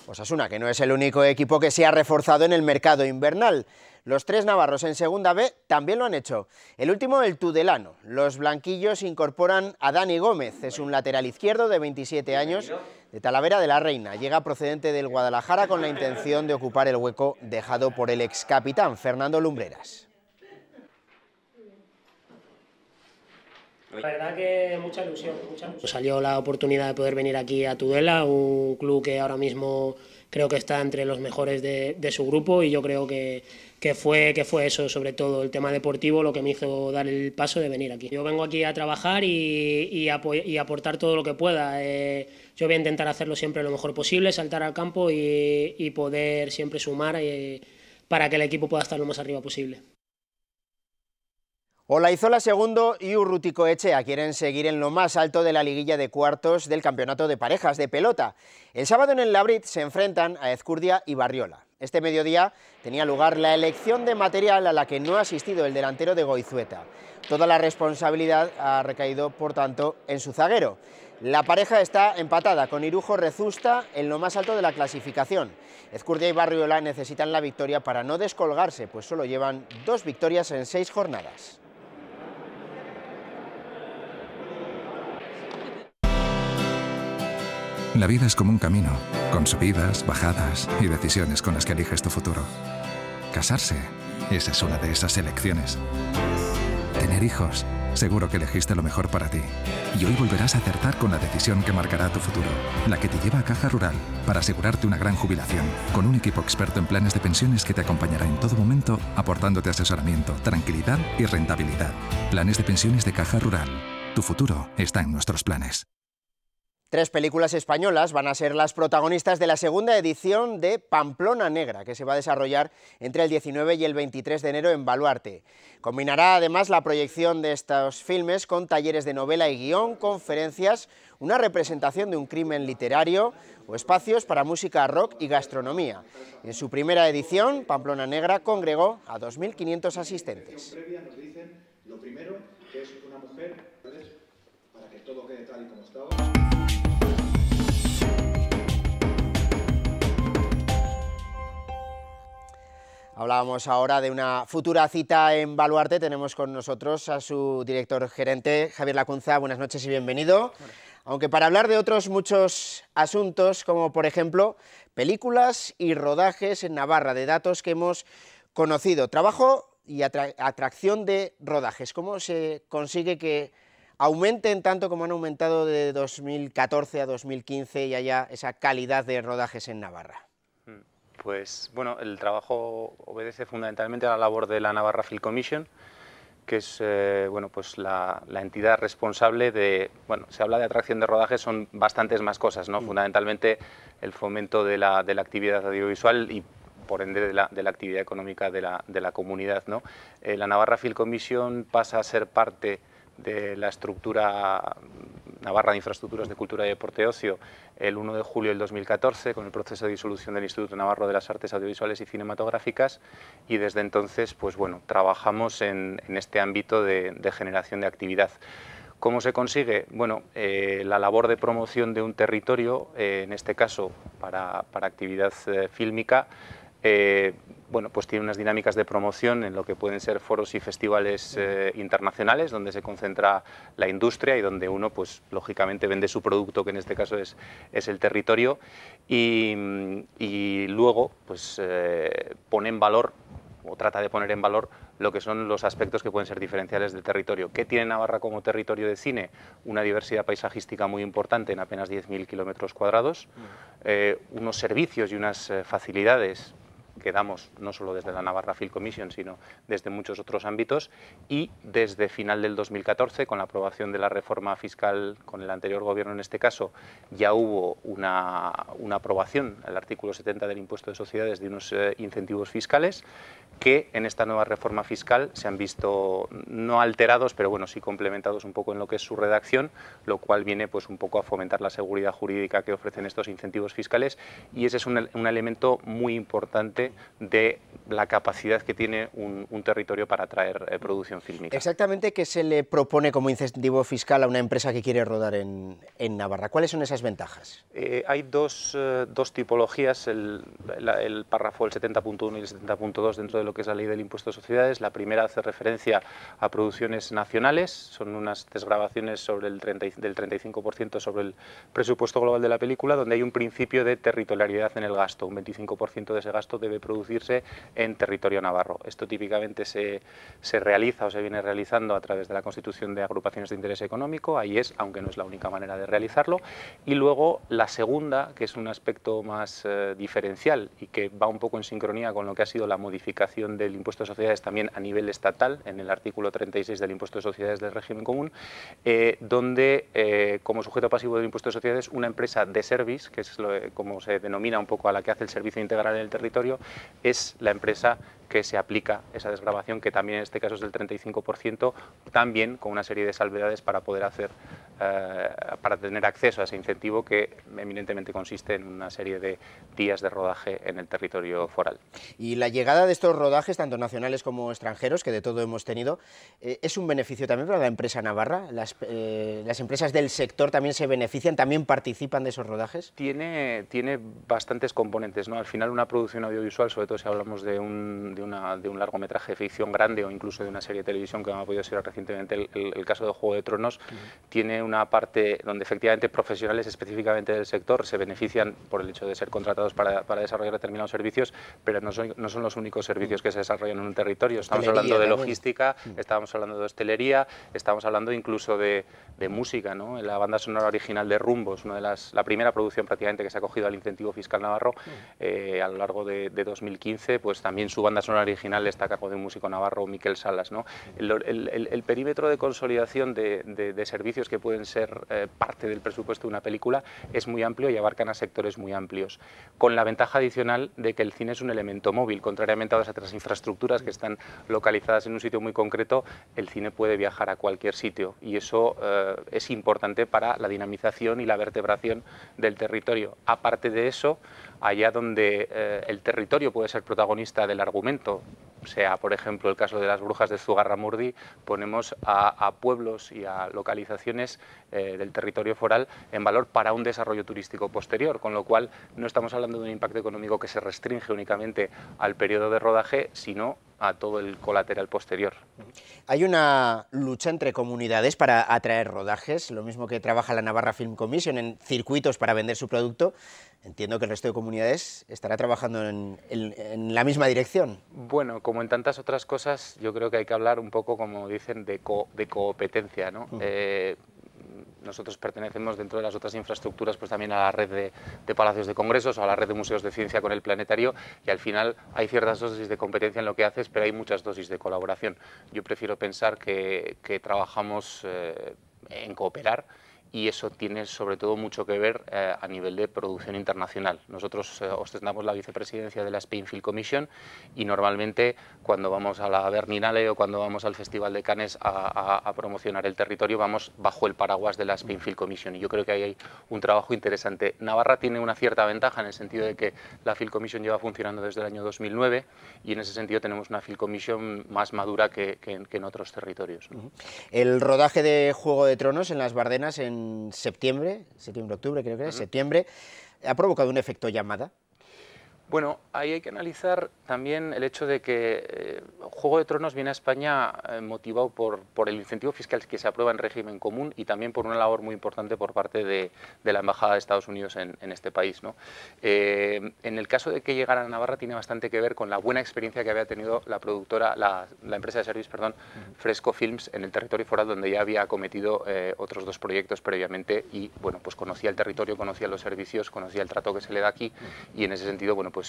Osasuna, que no es el único equipo que se ha reforzado en el mercado invernal. Los 3 navarros en Segunda B también lo han hecho. El último, el tudelano. Los blanquillos incorporan a Dani Gómez. Es un lateral izquierdo de 27 años, de Talavera de la Reina. Llega procedente del Guadalajara con la intención de ocupar el hueco dejado por el excapitán Fernando Lumbreras. La verdad que mucha ilusión. Salió la oportunidad de poder venir aquí a Tudela, un club que ahora mismo creo que está entre los mejores de su grupo, y yo creo que fue eso, sobre todo el tema deportivo, lo que me hizo dar el paso de venir aquí. Yo vengo aquí a trabajar y aportar todo lo que pueda. Yo voy a intentar hacerlo siempre lo mejor posible, saltar al campo y poder siempre sumar para que el equipo pueda estar lo más arriba posible. Olaizola segundo y Urruticoechea quieren seguir en lo más alto de la liguilla de cuartos del campeonato de parejas de pelota. El sábado en el Labrit se enfrentan a Ezcurdia y Barriola. Este mediodía tenía lugar la elección de material a la que no ha asistido el delantero de Goizueta. Toda la responsabilidad ha recaído, por tanto, en su zaguero. La pareja está empatada con Irujo Rezusta en lo más alto de la clasificación. Ezcurdia y Barriola necesitan la victoria para no descolgarse, pues solo llevan 2 victorias en 6 jornadas. La vida es como un camino, con subidas, bajadas y decisiones con las que eliges tu futuro. Casarse, esa es una de esas elecciones. Tener hijos, seguro que elegiste lo mejor para ti. Y hoy volverás a acertar con la decisión que marcará tu futuro, la que te lleva a Caja Rural para asegurarte una gran jubilación, con un equipo experto en planes de pensiones que te acompañará en todo momento, aportándote asesoramiento, tranquilidad y rentabilidad. Planes de pensiones de Caja Rural. Tu futuro está en nuestros planes. 3 películas españolas van a ser las protagonistas de la segunda edición de Pamplona Negra, que se va a desarrollar entre el 19 y el 23 de enero en Baluarte. Combinará además la proyección de estos filmes con talleres de novela y guión, conferencias, una representación de un crimen literario o espacios para música rock y gastronomía. En su primera edición, Pamplona Negra congregó a 2.500 asistentes. Nos dicen lo primero, que es una mujer, para que todo quede tal y como estaba. Hablábamos ahora de una futura cita en Baluarte. Tenemos con nosotros a su director gerente, Javier Lacunza. Buenas noches y bienvenido. Aunque para hablar de otros muchos asuntos, como por ejemplo películas y rodajes en Navarra, de datos que hemos conocido. Trabajo y atracción de rodajes. ¿Cómo se consigue que aumenten tanto como han aumentado de 2014 a 2015 y haya esa calidad de rodajes en Navarra? Pues bueno, el trabajo obedece fundamentalmente a la labor de la Navarra Film Commission, que es bueno, pues la entidad responsable de, bueno, se habla de atracción de rodajes, son bastantes más cosas, ¿no? Fundamentalmente el fomento de la actividad audiovisual y por ende de la actividad económica de la comunidad, ¿no? La Navarra Film Commission pasa a ser parte de la estructura Navarra de Infraestructuras de Cultura y Deporte Ocio el 1 de julio del 2014 con el proceso de disolución del Instituto Navarro de las Artes Audiovisuales y Cinematográficas, y desde entonces pues bueno, trabajamos en este ámbito de generación de actividad. ¿Cómo se consigue? Bueno, la labor de promoción de un territorio, en este caso para actividad fílmica, bueno, pues tiene unas dinámicas de promoción en lo que pueden ser foros y festivales internacionales, donde se concentra la industria y donde uno, pues lógicamente vende su producto, que en este caso es el territorio, y luego pues pone en valor o trata de poner en valor lo que son los aspectos que pueden ser diferenciales del territorio. ¿Qué tiene Navarra como territorio de cine? Una diversidad paisajística muy importante en apenas 10.000 kilómetros cuadrados, unos servicios y unas facilidades que damos no solo desde la Navarra Film Commission, sino desde muchos otros ámbitos, y desde final del 2014, con la aprobación de la reforma fiscal con el anterior gobierno en este caso, ya hubo una aprobación, el artículo 70 del impuesto de sociedades, de unos incentivos fiscales que en esta nueva reforma fiscal se han visto no alterados, pero bueno, sí complementados un poco en lo que es su redacción, lo cual viene pues un poco a fomentar la seguridad jurídica que ofrecen estos incentivos fiscales, y ese es un elemento muy importante de la capacidad que tiene un territorio para atraer producción fílmica. Exactamente, ¿qué se le propone como incentivo fiscal a una empresa que quiere rodar en Navarra? ¿Cuáles son esas ventajas? Hay dos tipologías, el párrafo, el 70.1 y el 70.2 dentro de lo que es la ley del impuesto de sociedades. La primera hace referencia a producciones nacionales, son unas desgravaciones del 35% sobre el presupuesto global de la película, donde hay un principio de territorialidad en el gasto. Un 25% de ese gasto debe producirse en territorio navarro. Esto típicamente se realiza o se viene realizando a través de la constitución de agrupaciones de interés económico, ahí es, aunque no es la única manera de realizarlo. Y luego la segunda, que es un aspecto más diferencial y que va un poco en sincronía con lo que ha sido la modificación del impuesto de sociedades también a nivel estatal, en el artículo 36 del impuesto de sociedades del régimen común, donde como sujeto pasivo del impuesto de sociedades una empresa de service, que es como se denomina un poco a la que hace el servicio integral en el territorio, es la empresa que se aplica esa desgravación, que también en este caso es del 35%, también con una serie de salvedades para poder para tener acceso a ese incentivo, que eminentemente consiste en una serie de días de rodaje en el territorio foral. Y la llegada de estos rodajes, tanto nacionales como extranjeros, que de todo hemos tenido, ¿es un beneficio también para la empresa navarra? ¿Las empresas del sector también se benefician, también participan de esos rodajes? Tiene bastantes componentes, ¿no? Al final una producción audiovisual, sobre todo si hablamos de un un largometraje de ficción grande o incluso de una serie de televisión, como ha podido ser recientemente el caso de Juego de Tronos, tiene una parte donde efectivamente profesionales específicamente del sector se benefician por el hecho de ser contratados para desarrollar determinados servicios, pero no son los únicos servicios que se desarrollan en un territorio. Estamos hablando de logística, estamos hablando de hostelería, estamos hablando incluso de música, ¿no? La banda sonora original de Rumbos, la primera producción prácticamente que se ha acogido al incentivo fiscal navarro a lo largo de 2015, pues también su banda sonora original está a cargo de un músico navarro, Miquel Salas, ¿no? El perímetro de consolidación de servicios que pueden ser parte del presupuesto de una película es muy amplio y abarcan a sectores muy amplios, con la ventaja adicional de que el cine es un elemento móvil, contrariamente a las otras infraestructuras que están localizadas en un sitio muy concreto. El cine puede viajar a cualquier sitio y eso es importante para la dinamización y la vertebración del territorio. Aparte de eso, allá donde el territorio puede ser protagonista del argumento, sea por ejemplo el caso de las brujas de Zugarramurdi, ponemos a pueblos y a localizaciones del territorio foral en valor para un desarrollo turístico posterior, con lo cual no estamos hablando de un impacto económico que se restringe únicamente al periodo de rodaje, sino a todo el colateral posterior. Hay una lucha entre comunidades para atraer rodajes, lo mismo que trabaja la Navarra Film Commission en circuitos para vender su producto. Entiendo que el resto de comunidades estará trabajando en la misma dirección. Bueno, como en tantas otras cosas, yo creo que hay que hablar un poco, como dicen, de competencia, ¿no? Nosotros pertenecemos dentro de las otras infraestructuras pues también a la red de palacios de congresos o a la red de museos de ciencia con el planetario, y al final hay ciertas dosis de competencia en lo que haces, pero hay muchas dosis de colaboración. Yo prefiero pensar que trabajamos en cooperar, y eso tiene sobre todo mucho que ver a nivel de producción internacional. Nosotros ostentamos la vicepresidencia de la Spain Film Commission y normalmente cuando vamos a la Berlinale o cuando vamos al Festival de Cannes a promocionar el territorio vamos bajo el paraguas de la Spain Film Commission, y yo creo que ahí hay un trabajo interesante. Navarra tiene una cierta ventaja en el sentido de que la Film Commission lleva funcionando desde el año 2009 y en ese sentido tenemos una Film Commission más madura que en otros territorios, ¿no? El rodaje de Juego de Tronos en las Bardenas en septiembre, octubre creo que es, septiembre, ¿ha provocado un efecto llamada? Bueno, ahí hay que analizar también el hecho de que Juego de Tronos viene a España motivado por el incentivo fiscal que se aprueba en régimen común y también por una labor muy importante por parte de la Embajada de Estados Unidos en este país, ¿no? En el caso de que llegara a Navarra tiene bastante que ver con la buena experiencia que había tenido la productora, la empresa de service, perdón, Fresco Films, en el territorio foral, donde ya había acometido otros dos proyectos previamente y, bueno, pues conocía el territorio, conocía los servicios, conocía el trato que se le da aquí y en ese sentido, bueno, pues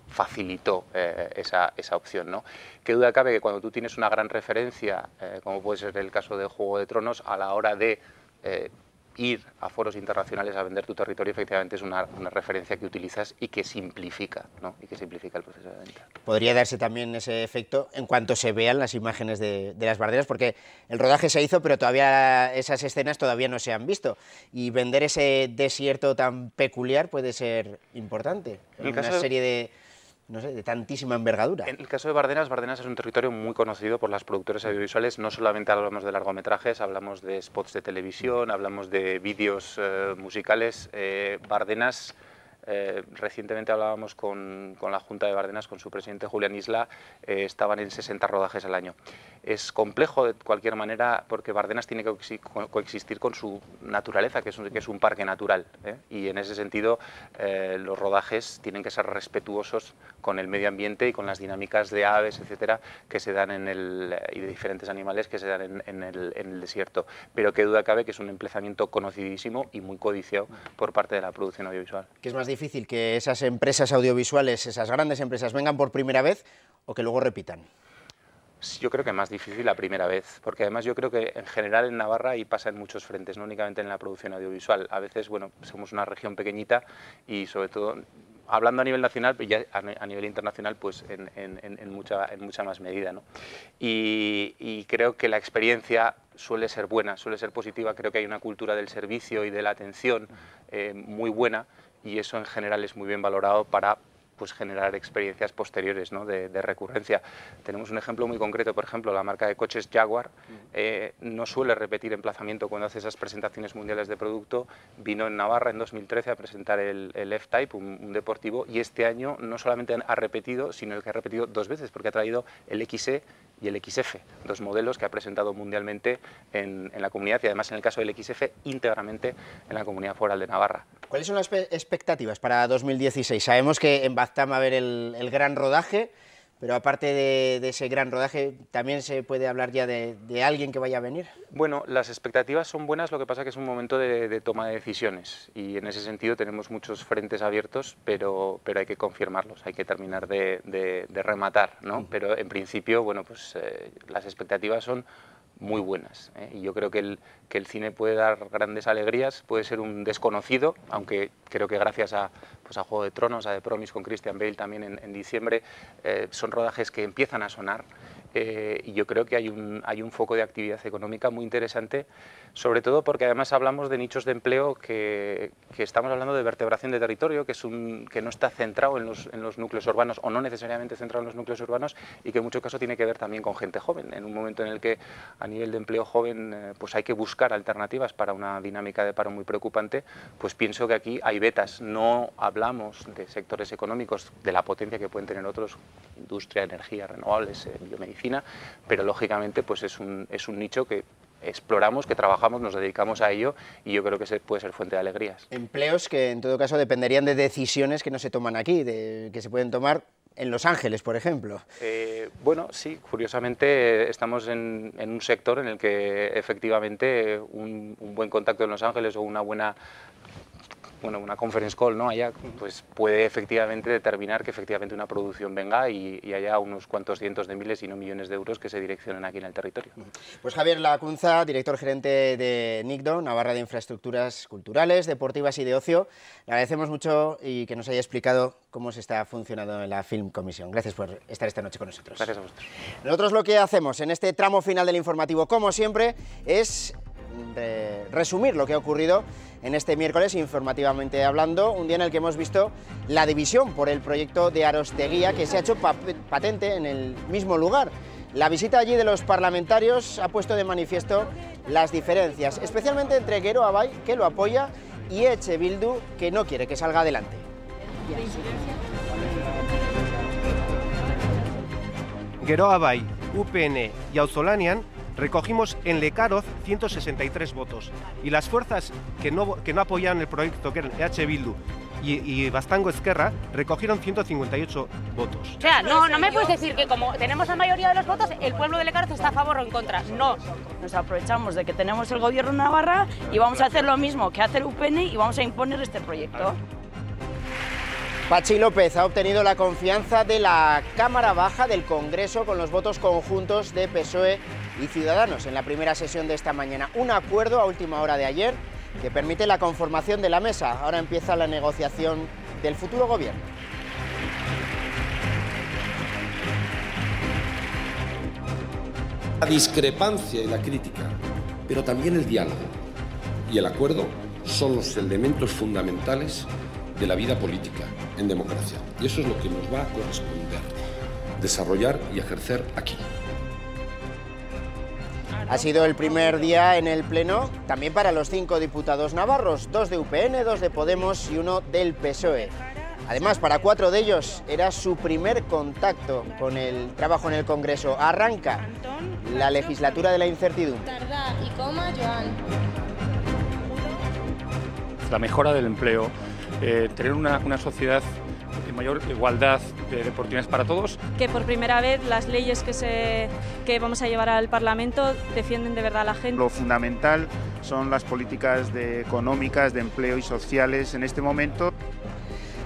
facilitó esa opción, ¿no? Qué duda cabe que cuando tú tienes una gran referencia, como puede ser el caso de Juego de Tronos, a la hora de ir a foros internacionales a vender tu territorio, efectivamente es una referencia que utilizas y que simplifica, ¿no? Y que simplifica el proceso de venta. Podría darse también ese efecto en cuanto se vean las imágenes de las Bardenas, porque el rodaje se hizo, pero todavía esas escenas todavía no se han visto, y vender ese desierto tan peculiar puede ser importante en una serie de, no sé, de tantísima envergadura. En el caso de Bardenas, Bardenas es un territorio muy conocido por las productoras audiovisuales. No solamente hablamos de largometrajes, hablamos de spots de televisión, hablamos de vídeos musicales. Bardenas, recientemente hablábamos con la Junta de Bardenas, con su presidente Julián Isla, estaban en 60 rodajes al año. Es complejo de cualquier manera porque Bardenas tiene que coexistir con su naturaleza, que es un parque natural, y en ese sentido los rodajes tienen que ser respetuosos con el medio ambiente y con las dinámicas de aves, etcétera, que se dan y de diferentes animales que se dan en el desierto. Pero qué duda cabe que es un emplazamiento conocidísimo y muy codiciado por parte de la producción audiovisual. ¿Qué es más difícil, que esas empresas audiovisuales, esas grandes empresas, vengan por primera vez o que luego repitan? Yo creo que es más difícil la primera vez, porque además yo creo que en general en Navarra y pasa en muchos frentes, no únicamente en la producción audiovisual. A veces, bueno, somos una región pequeñita y sobre todo, hablando a nivel nacional, pero ya a nivel internacional, pues en mucha más medida, ¿no? Y creo que la experiencia suele ser buena, suele ser positiva. Creo que hay una cultura del servicio y de la atención muy buena, y eso en general es muy bien valorado para pues generar experiencias posteriores, ¿no? de recurrencia. Tenemos un ejemplo muy concreto, por ejemplo, la marca de coches Jaguar no suele repetir emplazamiento cuando hace esas presentaciones mundiales de producto. Vino en Navarra en 2013 a presentar el F-Type, un deportivo, y este año no solamente ha repetido, sino que ha repetido 2 veces, porque ha traído el XE y el XF, 2 modelos que ha presentado mundialmente en la comunidad, y además en el caso del XF íntegramente en la Comunidad Foral de Navarra. ¿Cuáles son las expectativas para 2016? Sabemos que en Baztán va a haber el gran rodaje, pero aparte de ese gran rodaje, ¿también se puede hablar ya de alguien que vaya a venir? Bueno, las expectativas son buenas, lo que pasa que es un momento de toma de decisiones, y en ese sentido tenemos muchos frentes abiertos, pero hay que confirmarlos, hay que terminar de rematar, ¿no? Pero en principio, bueno, pues las expectativas son muy buenas, y yo creo que el cine puede dar grandes alegrías, puede ser un desconocido, aunque creo que gracias a Juego de Tronos, a The Promise con Christian Bale también en diciembre, son rodajes que empiezan a sonar, y yo creo que hay un foco de actividad económica muy interesante, sobre todo porque además hablamos de nichos de empleo que estamos hablando de vertebración de territorio, que no está centrado en los núcleos urbanos, o no necesariamente centrado en los núcleos urbanos, y que en muchos casos tiene que ver también con gente joven, en un momento en el que a nivel de empleo joven pues hay que buscar alternativas para una dinámica de paro muy preocupante. Pues pienso que aquí hay vetas, no hablamos de sectores económicos de la potencia que pueden tener otros, industria, energía, renovables, biomedicina, pero lógicamente pues es un nicho que exploramos, que trabajamos, nos dedicamos a ello, y yo creo que puede ser fuente de alegrías. Empleos que en todo caso dependerían de decisiones que no se toman aquí, que se pueden tomar en Los Ángeles, por ejemplo. Bueno, sí, curiosamente estamos en un sector en el que efectivamente un buen contacto en Los Ángeles o una conference call, ¿no?, allá, pues puede efectivamente determinar que efectivamente una producción venga y haya unos cuantos cientos de miles y no millones de euros que se direccionen aquí en el territorio. Pues Javier Lacunza, director gerente de NICDO, Navarra de Infraestructuras Culturales, Deportivas y de Ocio, le agradecemos mucho y que nos haya explicado cómo se está funcionando en la Film Commission. Gracias por estar esta noche con nosotros. Gracias a vosotros. Nosotros lo que hacemos en este tramo final del informativo, como siempre, es resumir lo que ha ocurrido en este miércoles, informativamente hablando, un día en el que hemos visto la división por el proyecto de Arosteguía, que se ha hecho patente en el mismo lugar. La visita allí de los parlamentarios ha puesto de manifiesto las diferencias, especialmente entre Gero Abay, que lo apoya, y EH Bildu, que no quiere que salga adelante. Gero Abay, UPN y Auzolanean recogimos en Lecaroz 163 votos, y las fuerzas que no apoyaban el proyecto, que eran EH Bildu y Baztango Ezkerra, recogieron 158 votos. O sea, no me puedes decir que como tenemos la mayoría de los votos, el pueblo de Lecaroz está a favor o en contra. No. Nos aprovechamos de que tenemos el gobierno de Navarra y vamos a hacer lo mismo que hace el UPN y vamos a imponer este proyecto. Patxi López ha obtenido la confianza de la Cámara Baja del Congreso con los votos conjuntos de PSOE y Ciudadanos en la primera sesión de esta mañana. Un acuerdo a última hora de ayer que permite la conformación de la mesa. Ahora empieza la negociación del futuro gobierno. La discrepancia y la crítica, pero también el diálogo y el acuerdo son los elementos fundamentales de la vida política en democracia. Y eso es lo que nos va a corresponder desarrollar y ejercer aquí. Ha sido el primer día en el Pleno también para los 5 diputados navarros, 2 de UPN, 2 de Podemos y 1 del PSOE. Además, para 4 de ellos era su primer contacto con el trabajo en el Congreso. Arranca la legislatura de la incertidumbre. La mejora del empleo, tener una sociedad de mayor igualdad de oportunidades para todos. Que por primera vez las leyes que vamos a llevar al Parlamento defienden de verdad a la gente. Lo fundamental son las políticas económicas, de empleo y sociales en este momento.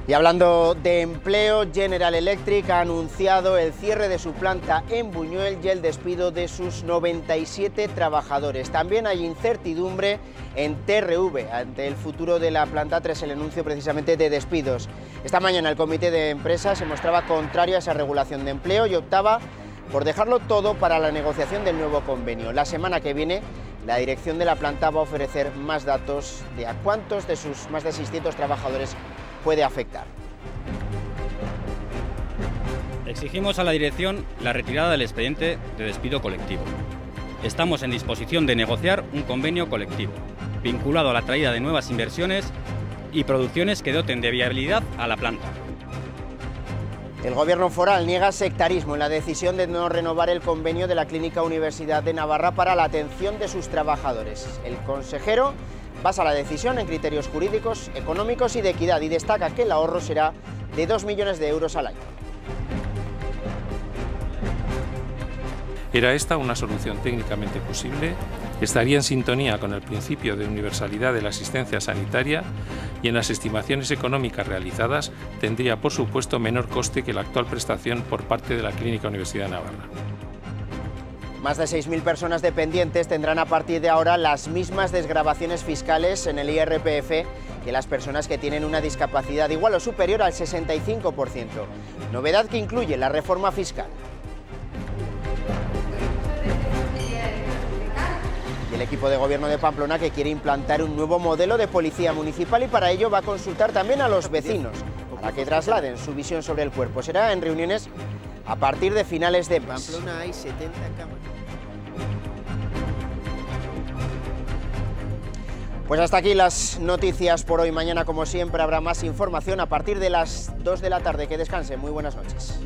Y hablando de empleo, General Electric ha anunciado el cierre de su planta en Buñuel y el despido de sus 97 trabajadores. También hay incertidumbre en TRV ante el futuro de la planta tras el anuncio precisamente de despidos. Esta mañana el comité de empresa se mostraba contrario a esa regulación de empleo y optaba por dejarlo todo para la negociación del nuevo convenio. La semana que viene la dirección de la planta va a ofrecer más datos de a cuántos de sus más de 600 trabajadores puede afectar. Exigimos a la dirección la retirada del expediente de despido colectivo. Estamos en disposición de negociar un convenio colectivo, vinculado a la traída de nuevas inversiones y producciones que doten de viabilidad a la planta. El Gobierno foral niega sectarismo en la decisión de no renovar el convenio de la Clínica Universidad de Navarra para la atención de sus trabajadores. El consejero basa la decisión en criterios jurídicos, económicos y de equidad y destaca que el ahorro será de 2 millones de euros al año. Era esta una solución técnicamente posible, estaría en sintonía con el principio de universalidad de la asistencia sanitaria y en las estimaciones económicas realizadas tendría, por supuesto, menor coste que la actual prestación por parte de la Clínica Universidad de Navarra. Más de 6.000 personas dependientes tendrán a partir de ahora las mismas desgravaciones fiscales en el IRPF que las personas que tienen una discapacidad igual o superior al 65%, novedad que incluye la reforma fiscal. Y el equipo de gobierno de Pamplona que quiere implantar un nuevo modelo de policía municipal y para ello va a consultar también a los vecinos para que trasladen su visión sobre el cuerpo. Será en reuniones a partir de finales de mes. En Pamplona hay 70 cámaras. Pues hasta aquí las noticias por hoy. Mañana, como siempre, habrá más información a partir de las 2 de la tarde. Que descansen. Muy buenas noches.